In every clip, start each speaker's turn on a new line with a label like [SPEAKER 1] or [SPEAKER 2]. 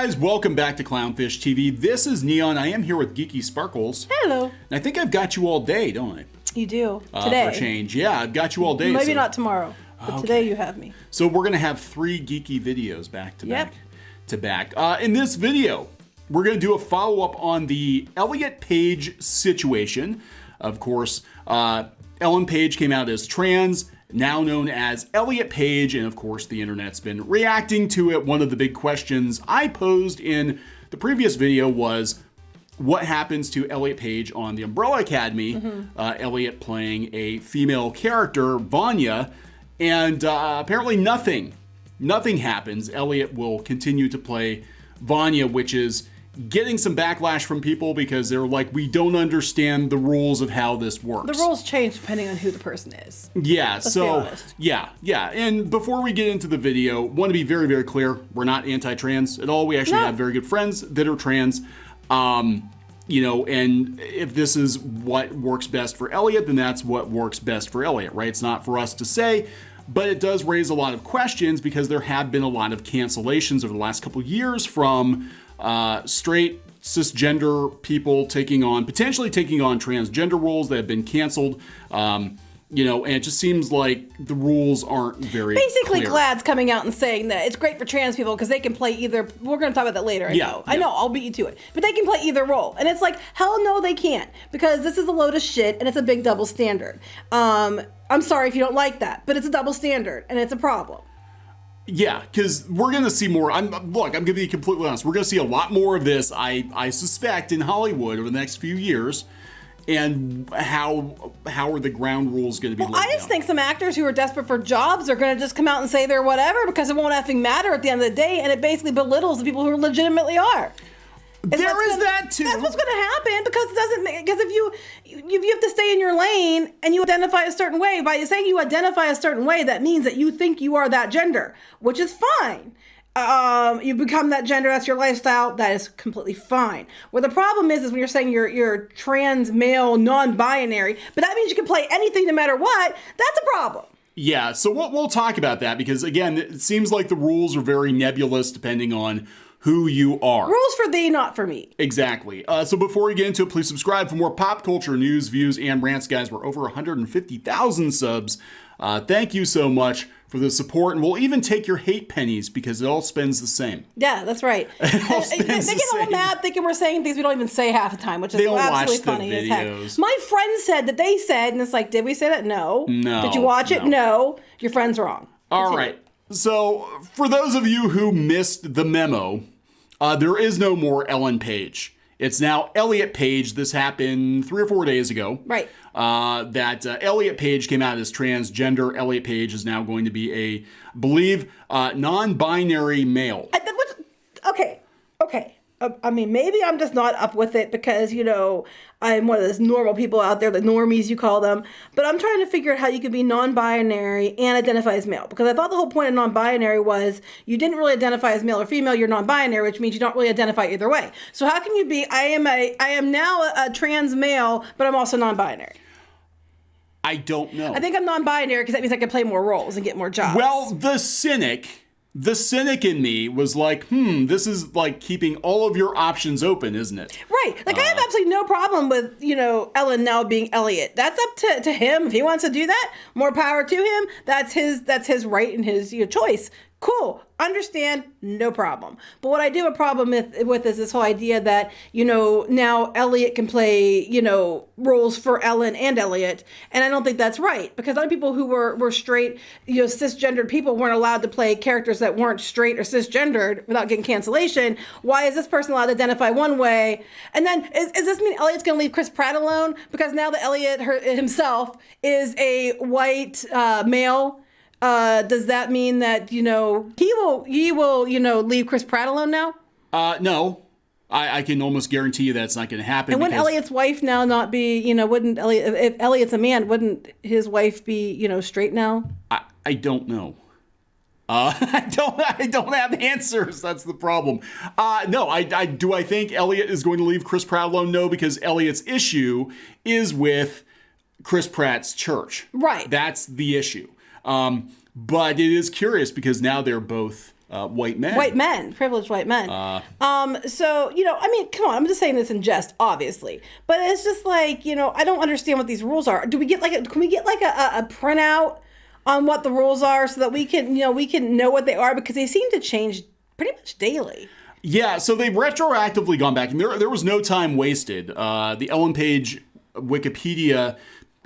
[SPEAKER 1] guys, welcome back to Clownfish TV. This is Kneon. I am here with Geeky Sparkles.
[SPEAKER 2] Hello.
[SPEAKER 1] And I think I've got you all day, don't I?
[SPEAKER 2] You do. Today.
[SPEAKER 1] For a change. Yeah, I've got you all day.
[SPEAKER 2] Maybe not tomorrow, but today you have me.
[SPEAKER 1] So we're going to have 3 geeky videos back to back. In this video, we're going to do a follow-up on the Elliot Page situation. Of course, Ellen Page came out as trans, now known as Elliot Page, and of course the internet's been reacting to it. One of the big questions I posed in the previous video was, what happens to Elliot Page on the Umbrella Academy? Elliot playing a female character, Vanya, and apparently nothing happens. Elliot will continue to play Vanya, which is getting some backlash from people because they're like, we don't understand the rules of how this works.
[SPEAKER 2] The rules change depending on who the person is.
[SPEAKER 1] Yeah,
[SPEAKER 2] Let's be honest.
[SPEAKER 1] yeah. And before we get into the video, want to be very, very clear. We're not anti-trans at all. We actually have very good friends that are trans. You know, and if this is what works best for Elliot, then that's what works best for Elliot, right? It's not for us to say, but it does raise a lot of questions because there have been a lot of cancellations over the last couple of years from straight cisgender people potentially taking on transgender roles that have been canceled. You know, and it just seems like the rules aren't very
[SPEAKER 2] Basically,
[SPEAKER 1] clear.
[SPEAKER 2] GLAAD's coming out and saying that it's great for trans people because they can play either. We're going to talk about that later. I know. I'll beat you to it. But they can play either role. And it's like, hell no, they can't. Because this is a load of shit and it's a big double standard. I'm sorry if you don't like that, but it's a double standard and it's a problem.
[SPEAKER 1] Yeah, because we're going to see more. I'm going to be completely honest. We're going to see a lot more of this, I suspect, in Hollywood over the next few years. And how are the ground rules going to be laid
[SPEAKER 2] I just think some actors who are desperate for jobs are going to just come out and say they're whatever because it won't effing matter at the end of the day, and it basically belittles the people who legitimately are.
[SPEAKER 1] There is that too.
[SPEAKER 2] That's what's going to happen because it doesn't. Because if you have to stay in your lane and you identify a certain way, by saying you identify a certain way, that means that you think you are that gender, which is fine. You become that gender, that's your lifestyle, that is completely fine. Where the problem is when you're saying you're trans, male, non-binary, but that means you can play anything no matter what, that's a problem.
[SPEAKER 1] Yeah, so we'll talk about that because, again, it seems like the rules are very nebulous depending on who you are.
[SPEAKER 2] Rules for thee, not for me.
[SPEAKER 1] Exactly. So before we get into it, please subscribe for more pop culture news, views, and rants. Guys, we're over 150,000 subs. Thank you so much for the support, and we'll even take your hate pennies because it all spends the same.
[SPEAKER 2] Yeah, that's right. They get all mad thinking we're saying things we don't even say half the time, which is absolutely funny as heck. My friend said that they said, and it's like, did we say that? No. Did you watch it? No. Your friend's wrong.
[SPEAKER 1] All right. So for those of you who missed the memo, there is no more Ellen Page. It's now Elliot Page. This happened 3 or 4 days ago.
[SPEAKER 2] Right.
[SPEAKER 1] That Elliot Page came out as transgender. Elliot Page is now going to be I believe, non-binary male.
[SPEAKER 2] Okay. I mean, maybe I'm just not up with it because, you know, I'm one of those normal people out there, the normies you call them. But I'm trying to figure out how you could be non-binary and identify as male. Because I thought the whole point of non-binary was you didn't really identify as male or female, you're non-binary, which means you don't really identify either way. So how can you be, I am now a trans male, but I'm also non-binary?
[SPEAKER 1] I don't know.
[SPEAKER 2] I think I'm non-binary because that means I can play more roles and get more jobs.
[SPEAKER 1] Well, the cynic in me was like, this is like keeping all of your options open, isn't it?
[SPEAKER 2] Right. Like I have absolutely no problem with, you know, Ellen now being Elliot. That's up to him. If he wants to do that, more power to him. That's his right and his choice. Cool. Understand. No problem. But what I do have a problem with is this whole idea that, you know, now Elliot can play, you know, roles for Ellen and Elliot. And I don't think that's right because other people who were straight, you know, cisgendered people weren't allowed to play characters that weren't straight or cisgendered without getting cancellation. Why is this person allowed to identify one way? And then is this mean Elliot's going to leave Chris Pratt alone? Because now that Elliot himself is a white male, does that mean that, you know, he will, you know, leave Chris Pratt alone now?
[SPEAKER 1] No. I can almost guarantee you that's not going to happen.
[SPEAKER 2] And wouldn't Elliot's wife now not be, you know, if Elliot's a man, wouldn't his wife be, you know, straight now?
[SPEAKER 1] I don't know. I don't have answers. That's the problem. No, I think Elliot is going to leave Chris Pratt alone? No, because Elliot's issue is with Chris Pratt's church.
[SPEAKER 2] Right.
[SPEAKER 1] That's the issue. But it is curious because now they're both white men.
[SPEAKER 2] White men, privileged white men. So, I mean, come on, I'm just saying this in jest, obviously. But it's just like, I don't understand what these rules are. Can we get like a printout on what the rules are so that we can know what they are? Because they seem to change pretty much daily.
[SPEAKER 1] Yeah, so they've retroactively gone back, and there was no time wasted. The Ellen Page Wikipedia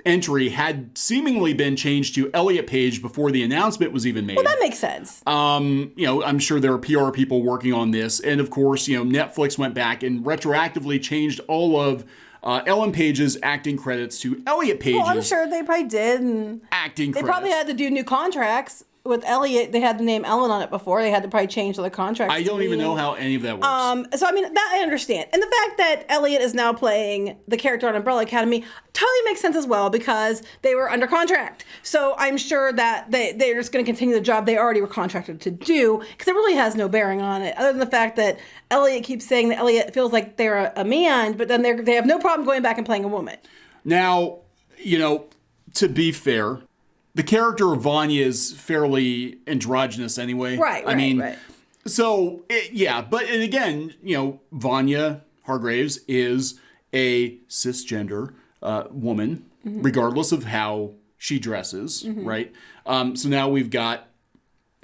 [SPEAKER 1] entry had seemingly been changed to Elliot Page before the announcement was even made.
[SPEAKER 2] Well, that makes sense.
[SPEAKER 1] I'm sure there are PR people working on this, and of course, Netflix went back and retroactively changed all of Ellen Page's acting credits to Elliot Page's.
[SPEAKER 2] Well, I'm sure they probably did. And
[SPEAKER 1] acting credits.
[SPEAKER 2] They probably had to do new contracts. With Elliot, they had the name Ellen on it before. They had to probably change the contracts.
[SPEAKER 1] I don't even know how any of that works.
[SPEAKER 2] So, I mean, that I understand. And the fact that Elliot is now playing the character on Umbrella Academy totally makes sense as well because they were under contract. So I'm sure that they're just going to continue the job they already were contracted to do because it really has no bearing on it other than the fact that Elliot keeps saying that Elliot feels like they're a man, but then they have no problem going back and playing a woman.
[SPEAKER 1] Now, to be fair, the character of Vanya is fairly androgynous anyway.
[SPEAKER 2] Right.
[SPEAKER 1] So, and again, Vanya Hargreeves is a cisgender woman, regardless of how she dresses, right? So now we've got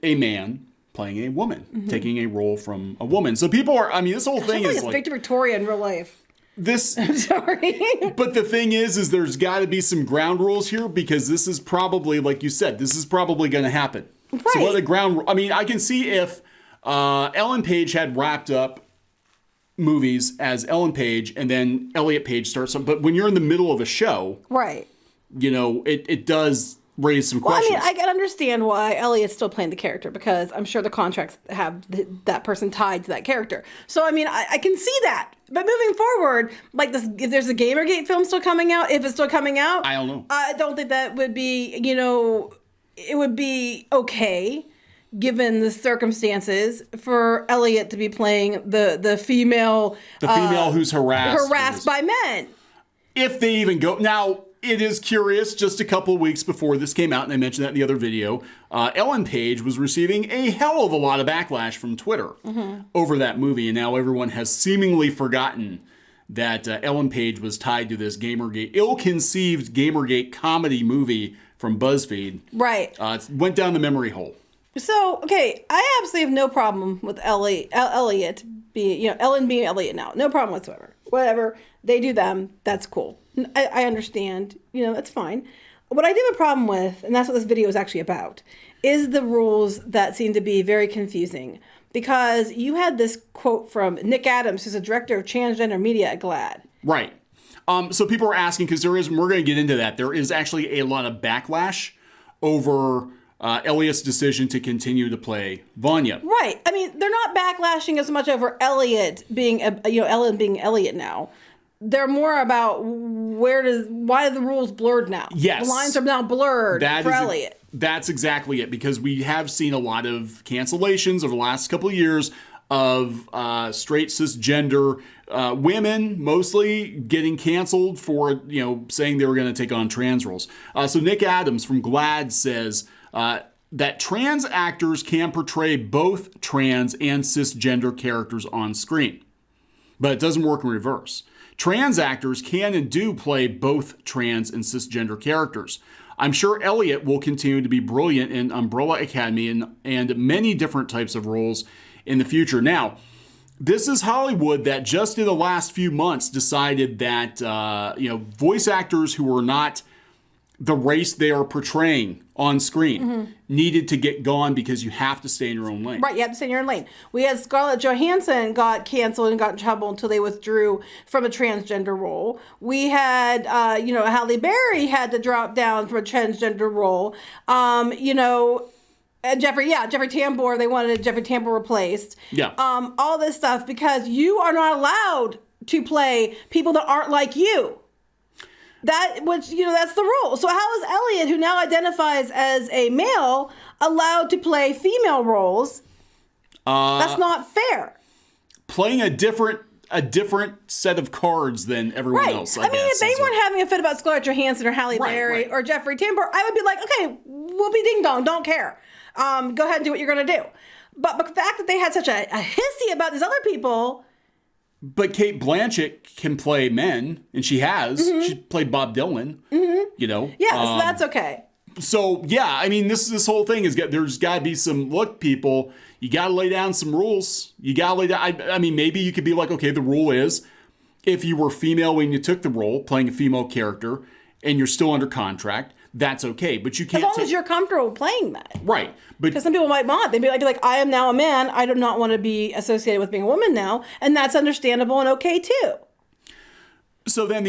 [SPEAKER 1] a man playing a woman, taking a role from a woman. So people are, this whole thing is like...
[SPEAKER 2] Victor Victoria in real life.
[SPEAKER 1] I'm
[SPEAKER 2] sorry.
[SPEAKER 1] But the thing is there's got to be some ground rules here because this is probably, like you said, this is probably going to happen.
[SPEAKER 2] Right.
[SPEAKER 1] So what are the ground? I can see if Ellen Page had wrapped up movies as Ellen Page and then Elliot Page starts. But when you're in the middle of a show,
[SPEAKER 2] right?
[SPEAKER 1] It does raise some questions.
[SPEAKER 2] I can understand why Elliot's still playing the character because I'm sure the contracts have that person tied to that character. So I can see that. But moving forward, like this, if there's a Gamergate film still coming out, if it's still coming out,
[SPEAKER 1] I don't know.
[SPEAKER 2] I don't think that would be, it would be okay, given the circumstances, for Elliot to be playing the female,
[SPEAKER 1] who's harassed
[SPEAKER 2] by men.
[SPEAKER 1] If they even go now. It is curious, just a couple of weeks before this came out, and I mentioned that in the other video, Ellen Page was receiving a hell of a lot of backlash from Twitter over that movie, and now everyone has seemingly forgotten that Ellen Page was tied to this ill-conceived Gamergate comedy movie from BuzzFeed.
[SPEAKER 2] Right.
[SPEAKER 1] It went down the memory hole. So,
[SPEAKER 2] okay, I absolutely have no problem with Elliot being, Ellen being Elliot now. No problem whatsoever. Whatever. They do them. That's cool. I understand. That's fine. What I do have a problem with, and that's what this video is actually about, is the rules that seem to be very confusing. Because you had this quote from Nick Adams, who's a director of transgender media at GLAAD.
[SPEAKER 1] Right. So people are asking, because we're going to get into that, there is actually a lot of backlash over Elliot's decision to continue to play Vanya.
[SPEAKER 2] Right. They're not backlashing as much over Elliot being, Ellen being Elliot now. They're more about why are the rules blurred now?
[SPEAKER 1] Yes.
[SPEAKER 2] The lines are now blurred for Elliot.
[SPEAKER 1] That's exactly it, because we have seen a lot of cancellations over the last couple of years of straight cisgender women mostly getting canceled for, saying they were going to take on trans roles. So Nick Adams from GLAAD says that trans actors can portray both trans and cisgender characters on screen, but it doesn't work in reverse. Trans actors can and do play both trans and cisgender characters. I'm sure Elliot will continue to be brilliant in Umbrella Academy and many different types of roles in the future. Now, this is Hollywood that just in the last few months decided that, voice actors who are not the race they are portraying on screen needed to get gone because you have to stay in your own lane.
[SPEAKER 2] Right, you have to stay in your own lane. We had Scarlett Johansson got canceled and got in trouble until they withdrew from a transgender role. We had, Halle Berry had to drop down from a transgender role. Jeffrey Tambor, they wanted Jeffrey Tambor replaced.
[SPEAKER 1] Yeah.
[SPEAKER 2] All this stuff because you are not allowed to play people that aren't like you. That's the rule. So how is Elliot, who now identifies as a male, allowed to play female roles? That's not fair.
[SPEAKER 1] Playing a different set of cards than everyone else, I guess.
[SPEAKER 2] If they weren't having a fit about Scarlett Johansson or Halle Berry or Jeffrey Tambor, I would be like, okay, whoopie ding dong, don't care. Go ahead and do what you're going to do. But the fact that they had such a hissy about these other people.
[SPEAKER 1] But Cate Blanchett can play men, and she has. She played Bob Dylan, you know.
[SPEAKER 2] Yeah, so that's okay.
[SPEAKER 1] So, yeah, I mean, this whole thing is, there's got to be some, look, people, you got to lay down some rules. You got to lay down, I mean, maybe you could be like, okay, the rule is, if you were female when you took the role, playing a female character, and you're still under contract, that's okay. But you can't.
[SPEAKER 2] As long as you're comfortable playing that.
[SPEAKER 1] Right.
[SPEAKER 2] Because some people might not. They'd be like, I am now a man. I do not want to be associated with being a woman now. And that's understandable and okay too.
[SPEAKER 1] So then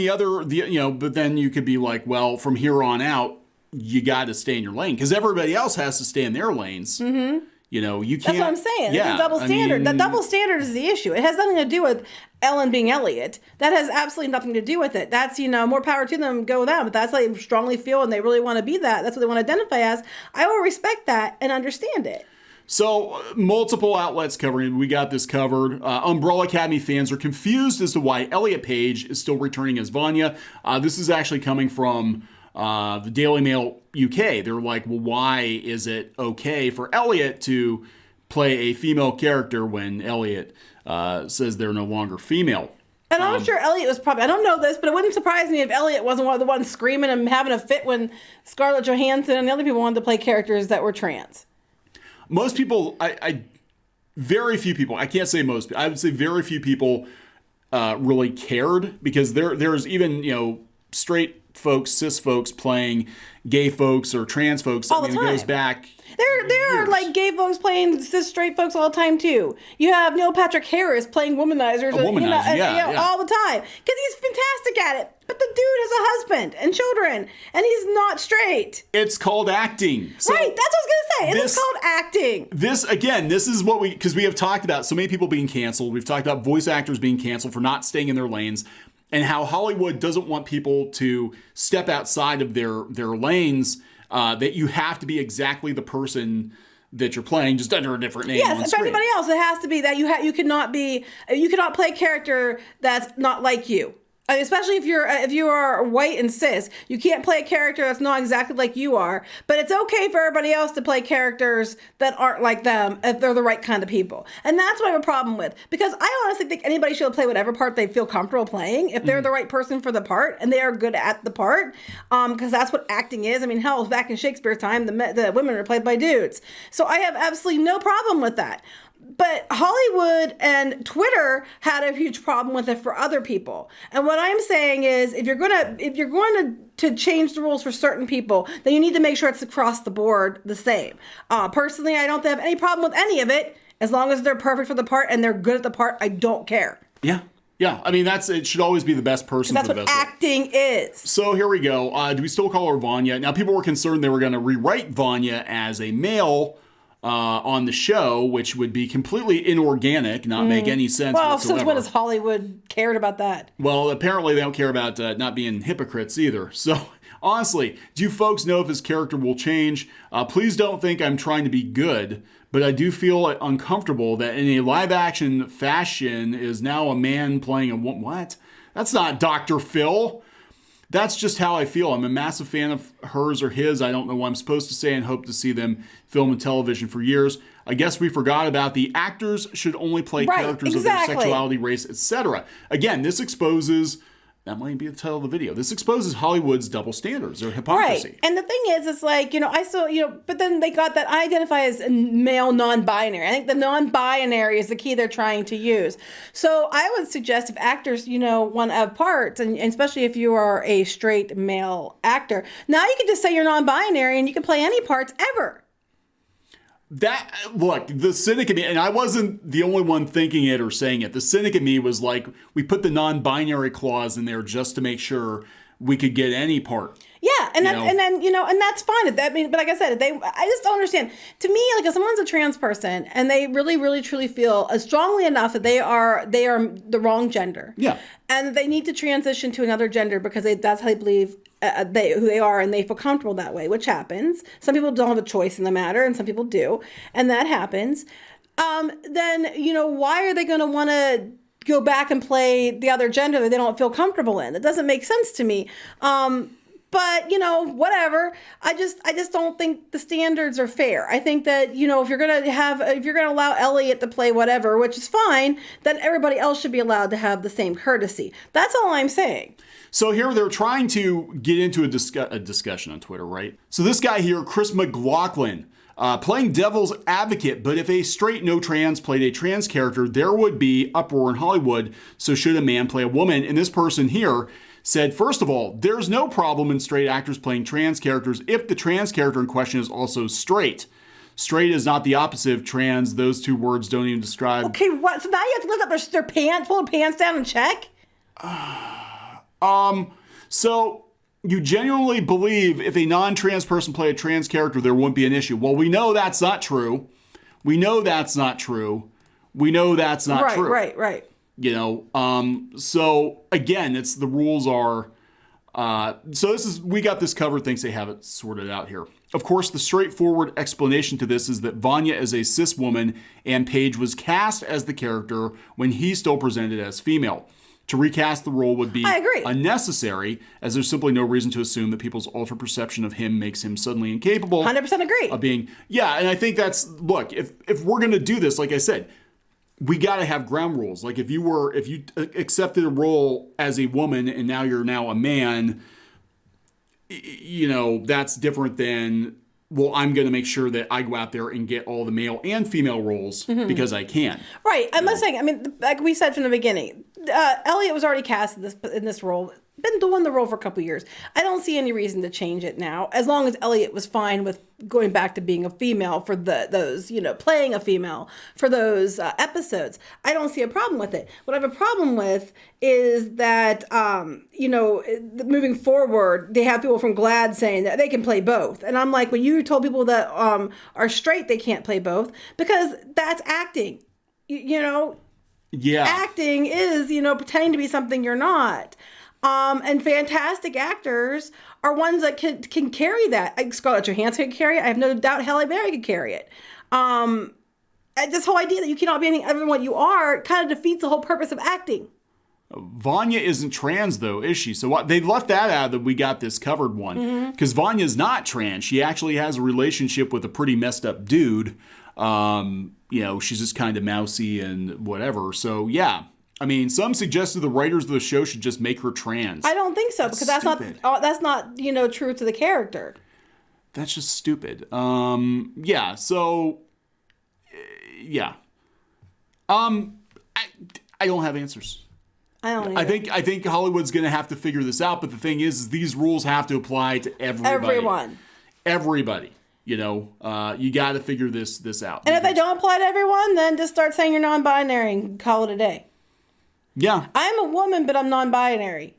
[SPEAKER 1] but then you could be like, well, from here on out, you got to stay in your lane. Because everybody else has to stay in their lanes. Mm-hmm. You know, you can't.
[SPEAKER 2] That's what I'm saying.
[SPEAKER 1] Yeah,
[SPEAKER 2] it's a double standard. That double standard is the issue. It has nothing to do with Ellen being Elliot. That has absolutely nothing to do with it. That's, more power to them, go with them. But that's how they strongly feel and they really want to be that. That's what they want to identify as. I will respect that and understand it.
[SPEAKER 1] So, multiple outlets covering. We got this covered. Umbrella Academy fans are confused as to why Elliot Page is still returning as Vanya. This is actually coming from the Daily Mail UK. They're like, well, why is it okay for Elliot to play a female character when Elliot says they're no longer female?
[SPEAKER 2] And I'm sure Elliot was probably, I don't know this, but it wouldn't surprise me if Elliot wasn't one of the ones screaming and having a fit when Scarlett Johansson and the other people wanted to play characters that were trans.
[SPEAKER 1] Most people, very few people, I can't say most, I would say very few people really cared, because there's even, straight folks, cis folks playing gay folks or trans folks.
[SPEAKER 2] All the time.
[SPEAKER 1] It goes back.
[SPEAKER 2] There are like gay folks playing cis straight folks all the time too. You have Neil Patrick Harris playing womanizers, all the time, because he's fantastic at it. But the dude has a husband and children, and he's not straight.
[SPEAKER 1] It's called acting. So
[SPEAKER 2] right, that's what I was gonna say. It's called acting.
[SPEAKER 1] This is what because we have talked about so many people being canceled. We've talked about voice actors being canceled for not staying in their lanes, and how Hollywood doesn't want people to step outside of their lanes. That you have to be exactly the person that you're playing, just under a different name.
[SPEAKER 2] Yes, for everybody else, it has to be that you cannot play a character that's not like you. Especially if you are white and cis, you can't play a character that's not exactly like you are. But it's okay for everybody else to play characters that aren't like them if they're the right kind of people. And that's what I have a problem with, because I honestly think anybody should play whatever part they feel comfortable playing if they're the right person for the part and they are good at the part. Because that's what acting is. I mean, hell, back in Shakespeare's time, the women were played by dudes. So I have absolutely no problem with that. But Hollywood and Twitter had a huge problem with it for other people. And what I'm saying is, if you're going to change the rules for certain people, then you need to make sure it's across the board the same. Personally, I don't have any problem with any of it, as long as they're perfect for the part and they're good at the part. I don't care.
[SPEAKER 1] Yeah. Yeah, I mean, it should always be the best person for the best.
[SPEAKER 2] That's what acting is.
[SPEAKER 1] So here we go. Do we still call her Vanya? Now, people were concerned they were going to rewrite Vanya as a male on the show, which would be completely inorganic, not make any sense whatsoever.
[SPEAKER 2] Since when has Hollywood cared about that?
[SPEAKER 1] Well, apparently they don't care about not being hypocrites either. So, honestly, do you folks know if his character will change? Please don't think I'm trying to be good, but I do feel uncomfortable that in a live-action fashion is now a man playing a woman. What? That's not Dr. Phil. That's just how I feel. I'm a massive fan of hers or his. I don't know what I'm supposed to say and hope to see them film and television for years. I guess we forgot about the actors should only play characters of their sexuality, race, etc. Again, this exposes, that might be the title of the video, this exposes Hollywood's double standards or hypocrisy.
[SPEAKER 2] Right. And the thing is, it's like, I still, but then they got that I identify as male non-binary. I think the non-binary is the key they're trying to use. So I would suggest if actors, want to have parts, and especially if you are a straight male actor, now you can just say you're non-binary and you can play any parts ever.
[SPEAKER 1] Look, the cynic in me, and I wasn't the only one thinking it or saying it. The cynic in me was like, we put the non-binary clause in there just to make sure we could get any part.
[SPEAKER 2] Yeah, and that's fine. But like I said, I just don't understand. To me, like if someone's a trans person and they really, really, truly feel strongly enough that they are the wrong gender.
[SPEAKER 1] Yeah.
[SPEAKER 2] And they need to transition to another gender because that's how they believe who they are, and they feel comfortable that way, which happens. Some people don't have a choice in the matter, and some people do, and that happens. Then why are they going to want to go back and play the other gender that they don't feel comfortable in? It doesn't make sense to me. But, whatever. I just don't think the standards are fair. I think that, if you're going to allow Elliot to play whatever, which is fine, then everybody else should be allowed to have the same courtesy. That's all I'm saying.
[SPEAKER 1] So here they're trying to get into a discussion on Twitter, right? So this guy here, Chris McLaughlin, playing devil's advocate, but if a straight no trans played a trans character, there would be uproar in Hollywood. So should a man play a woman? And this person here said, first of all, there's no problem in straight actors playing trans characters if the trans character in question is also straight. Straight is not the opposite of trans. Those two words don't even describe.
[SPEAKER 2] Okay, what? So now you have to look up their pants, pull their pants down and check?
[SPEAKER 1] So you genuinely believe if a non-trans person played a trans character, there wouldn't be an issue. Well, we know that's not true. We know that's not true.
[SPEAKER 2] Right.
[SPEAKER 1] So again, it's the rules are, we got this covered, thinks they have it sorted out here. Of course, the straightforward explanation to this is that Vanya is a cis woman and Page was cast as the character when he still presented as female. To recast the role would be unnecessary, as there's simply no reason to assume that people's altered perception of him makes him suddenly incapable
[SPEAKER 2] 100% agree.
[SPEAKER 1] of being. Yeah, and I think that's, look, if we're going to do this, like I said, we got to have ground rules. Like if you accepted a role as a woman and now you're a man, that's different than, well, I'm going to make sure that I go out there and get all the male and female roles because I can.
[SPEAKER 2] Right. I'm not saying, like we said from the beginning, Elliot was already cast in this role, been doing the role for a couple of years. I don't see any reason to change it now, as long as Elliot was fine with going back to being a female for those playing a female for those episodes. I don't see a problem with it. What I have a problem with is that, moving forward, they have people from GLAAD saying that they can play both. And I'm like, when you told people that are straight, they can't play both, because that's acting,
[SPEAKER 1] Yeah.
[SPEAKER 2] Acting is, pretending to be something you're not. And fantastic actors are ones that can carry that. Scarlett Johansson can carry it. I have no doubt Halle Berry could carry it. And this whole idea that you cannot be anything other than what you are kind of defeats the whole purpose of acting.
[SPEAKER 1] Vanya isn't trans, though, is she? So they left that out of the We Got This Covered one. Because Vanya's not trans. She actually has a relationship with a pretty messed up dude. She's just kind of mousy and whatever. So, yeah. I mean, some suggested the writers of the show should just make her trans.
[SPEAKER 2] I don't think so, because that's not true to the character.
[SPEAKER 1] That's just stupid. Yeah. So, yeah. I don't have answers.
[SPEAKER 2] I don't either.
[SPEAKER 1] I think Hollywood's going to have to figure this out, but the thing is these rules have to apply to everybody. Everybody. You got to figure this out.
[SPEAKER 2] And if they don't apply to everyone, then just start saying you're non-binary and call it a day.
[SPEAKER 1] Yeah.
[SPEAKER 2] I'm a woman, but I'm non-binary.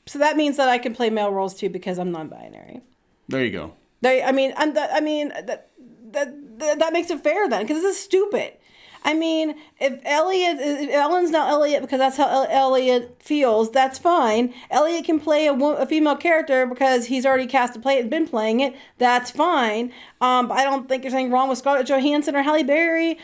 [SPEAKER 2] So that means that I can play male roles too because I'm non-binary.
[SPEAKER 1] There you go.
[SPEAKER 2] That makes it fair then, because this is stupid. I mean, if Ellen's not Elliot because that's how Elliot feels, that's fine. Elliot can play a female character because he's already cast to play it and been playing it. That's fine. But I don't think there's anything wrong with Scarlett Johansson or Halle Berry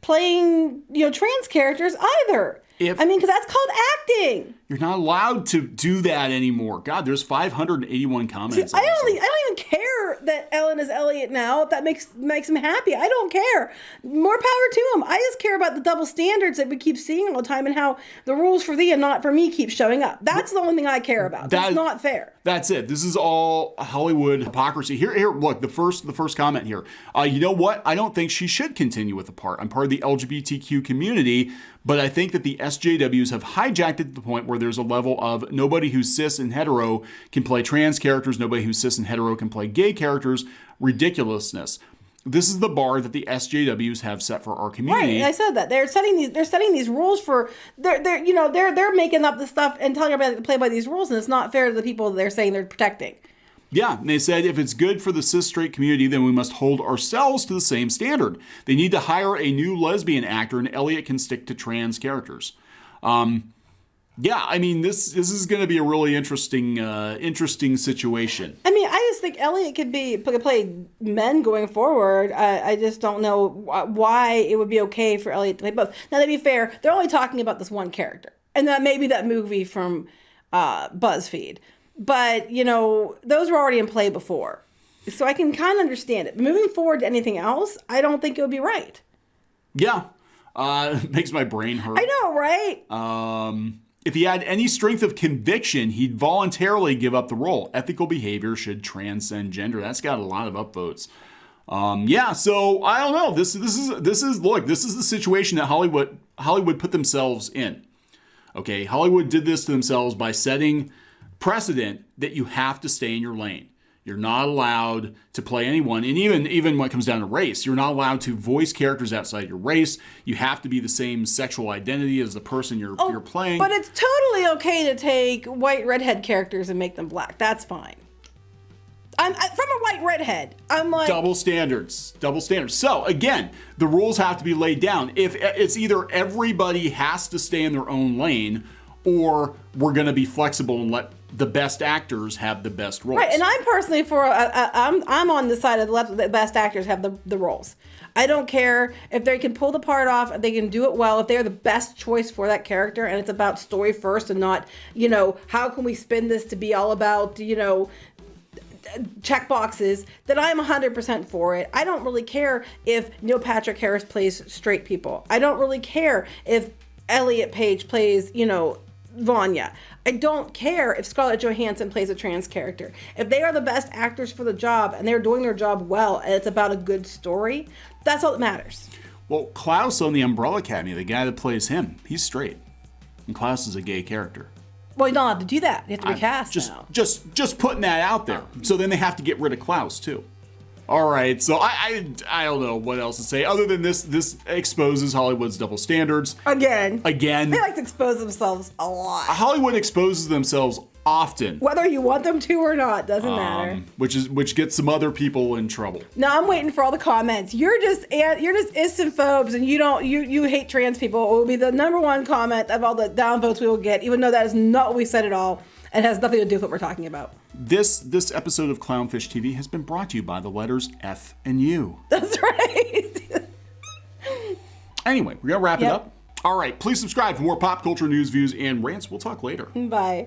[SPEAKER 2] playing trans characters either. Because that's called acting.
[SPEAKER 1] You're not allowed to do that anymore. God, there's 581 comments.
[SPEAKER 2] See, I don't even care that Ellen is Elliot now. If that makes him happy, I don't care. More power to him. I just care about the double standards that we keep seeing all the time and how the rules for thee and not for me keep showing up. That's the only thing I care about. That's not fair.
[SPEAKER 1] That's it. This is all Hollywood hypocrisy. Here. Look, the first comment here. You know what? I don't think she should continue with the part. I'm part of the LGBTQ community, but I think that the SJWs have hijacked it to the point where there's a level of nobody who's cis and hetero can play trans characters, nobody who's cis and hetero can play gay characters. Ridiculousness. This is the bar that the SJWs have set for our community.
[SPEAKER 2] Right, I said that they're setting these rules for they're making up the stuff and telling everybody to play by these rules, and it's not fair to the people they're saying they're protecting.
[SPEAKER 1] Yeah, and they said if it's good for the cis straight community, then we must hold ourselves to the same standard. They need to hire a new lesbian actor, and Elliot can stick to trans characters. This is going to be a really interesting situation.
[SPEAKER 2] I just think Elliot could play men going forward. I just don't know why it would be okay for Elliot to play both. Now, to be fair, they're only talking about this one character, and that maybe that movie from BuzzFeed. But, you know, those were already in play before. So I can kind of understand it. Moving forward to anything else, I don't think it would be right.
[SPEAKER 1] Yeah. It makes my brain hurt.
[SPEAKER 2] I know, right?
[SPEAKER 1] If he had any strength of conviction, he'd voluntarily give up the role. Ethical behavior should transcend gender. That's got a lot of upvotes. Yeah, so I don't know. This is the situation that Hollywood put themselves in. Okay, Hollywood did this to themselves by setting precedent that you have to stay in your lane. You're not allowed to play anyone, and even when it comes down to race, you're not allowed to voice characters outside your race. You have to be the same sexual identity as the person you're playing.
[SPEAKER 2] But it's totally okay to take white redhead characters and make them black. That's fine. From a white redhead, I'm like...
[SPEAKER 1] Double standards. So, again, the rules have to be laid down. If it's either everybody has to stay in their own lane, or we're going to be flexible and let the best actors have the best roles.
[SPEAKER 2] Right, and I'm personally I'm on the side of the left. The best actors have the roles. I don't care if they can pull the part off, if they can do it well, if they're the best choice for that character, and it's about story first and not, you know, how can we spin this to be all about, you know, check boxes, then I'm 100% for it. I don't really care if Neil Patrick Harris plays straight people. I don't really care if Elliot Page plays, you know, Vanya. I don't care if Scarlett Johansson plays a trans character. If they are the best actors for the job and they're doing their job well and it's about a good story, that's all that matters.
[SPEAKER 1] Well, Klaus on the Umbrella Academy, the guy that plays him, he's straight. And Klaus is a gay character.
[SPEAKER 2] Well, you don't have to do that. You have to recast now.
[SPEAKER 1] Just putting that out there. So then they have to get rid of Klaus too. All right, so I don't know what else to say other than this exposes Hollywood's double standards. Again.
[SPEAKER 2] They like to expose themselves a lot.
[SPEAKER 1] Hollywood exposes themselves often.
[SPEAKER 2] Whether you want them to or not, doesn't matter.
[SPEAKER 1] Which gets some other people in trouble.
[SPEAKER 2] Now I'm waiting for all the comments. You're just istinphobes and you hate trans people. It will be the #1 comment of all the downvotes we will get, even though that is not what we said at all. It has nothing to do with what we're talking about.
[SPEAKER 1] This episode of Clownfish TV has been brought to you by the letters F and U.
[SPEAKER 2] That's right.
[SPEAKER 1] Anyway, we're going to wrap it up. All right, please subscribe for more pop culture news, views, and rants. We'll talk later.
[SPEAKER 2] Bye.